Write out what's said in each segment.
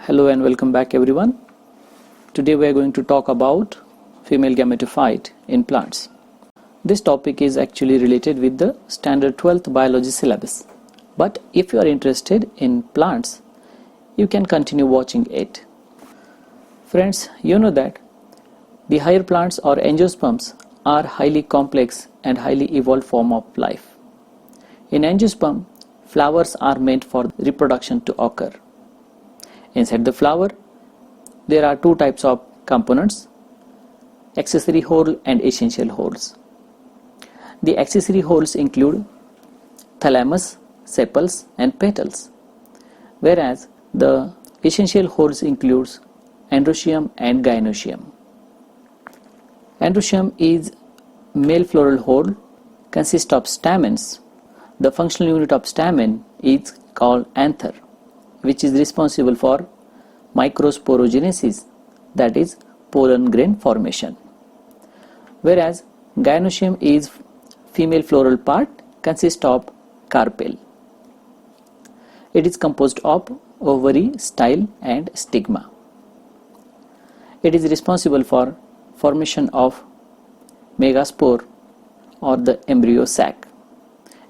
Hello and welcome back everyone. Today we are going to talk about female gametophyte in plants. This topic is actually related with the standard 12th biology syllabus. But if you are interested in plants, you can continue watching it. Friends, you know that the higher plants or angiosperms are highly complex and highly evolved form of life. In angiosperm, flowers are meant for reproduction to occur. Inside the flower, there are two types of components, accessory whorl and essential whorls. The accessory whorls include thalamus, sepals and petals, whereas the essential whorls includes androecium and gynoecium. Androecium is male floral whorl, consists of stamens. The functional unit of stamen is called anther, which is responsible for microsporogenesis, that is pollen grain formation. Whereas gynoecium is female floral part, consists of carpel. It is composed of ovary, style and stigma. It is responsible for formation of megaspore or the embryo sac,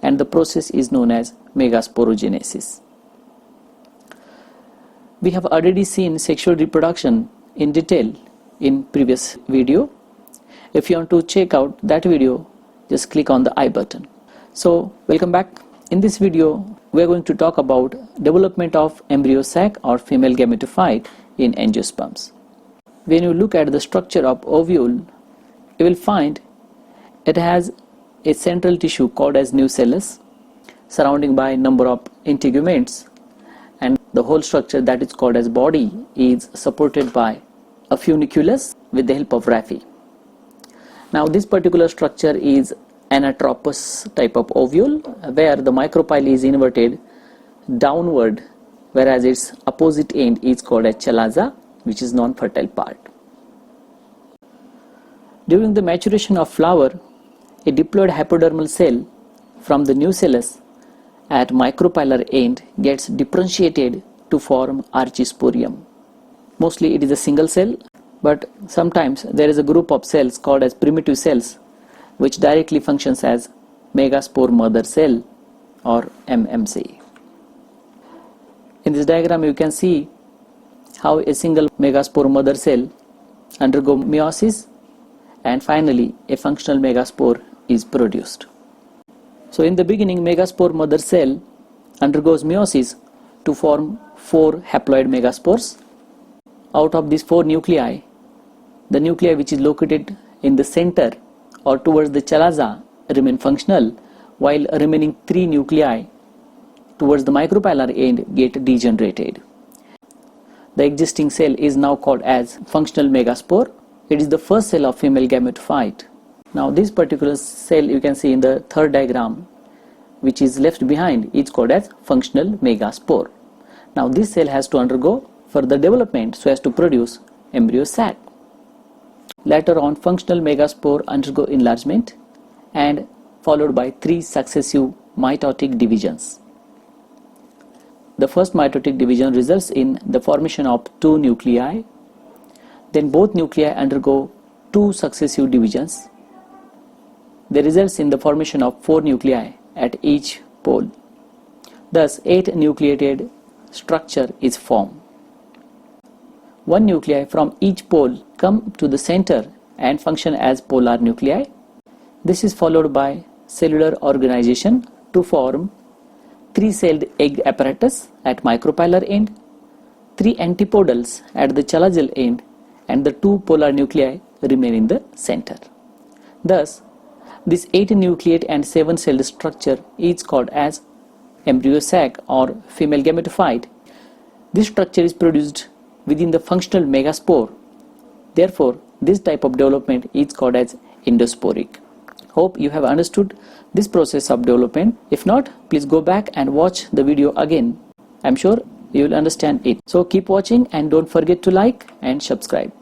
and the process is known as megasporogenesis. We have already seen sexual reproduction in detail in previous video. If you want to check out that video, just click on the I button. So welcome back. In this video, we are going to talk about development of embryo sac or female gametophyte in angiosperms. When you look at the structure of ovule, you will find it has a central tissue called as nucellus, surrounding by number of integuments, and the whole structure that is called as body is supported by a funiculus with the help of raphe. Now this particular structure is anatropous type of ovule, where the micropyle is inverted downward, whereas its opposite end is called as chalaza, which is non-fertile part. During the maturation of flower, a diploid hypodermal cell from the nucellus at micropylar end gets differentiated to form archisporium. Mostly it is a single cell, but sometimes there is a group of cells called as primitive cells which directly functions as megaspore mother cell or MMC. In this diagram you can see how a single megaspore mother cell undergo meiosis and finally a functional megaspore is produced. So in the beginning, megaspore mother cell undergoes meiosis to form 4 haploid megaspores. Out of these 4 nuclei, the nuclei which is located in the center or towards the chalaza remain functional, while remaining 3 nuclei towards the micropylar end get degenerated. The existing cell is now called as functional megaspore. It is the first cell of female gametophyte. Now this particular cell you can see in the third diagram, which is left behind, is called as functional megaspore. Now this cell has to undergo further development so as to produce embryo sac. Later on, functional megaspore undergo enlargement and followed by 3 successive mitotic divisions. The first mitotic division results in the formation of 2 nuclei. Then both nuclei undergo 2 successive divisions. This results in the formation of 4 nuclei at each pole. Thus 8 nucleated structure is formed. 1 nuclei from each pole come to the center and function as polar nuclei. This is followed by cellular organization to form 3-celled egg apparatus at micropylar end, 3 antipodals at the chalazal end, and the 2 polar nuclei remain in the center. Thus, this 8 nucleate and 7-celled structure is called as embryo sac or female gametophyte. This structure is produced within the functional megaspore. Therefore, this type of development is called as endosporic. Hope you have understood this process of development. If not, please go back and watch the video again. I'm sure you will understand it. So keep watching and don't forget to like and subscribe.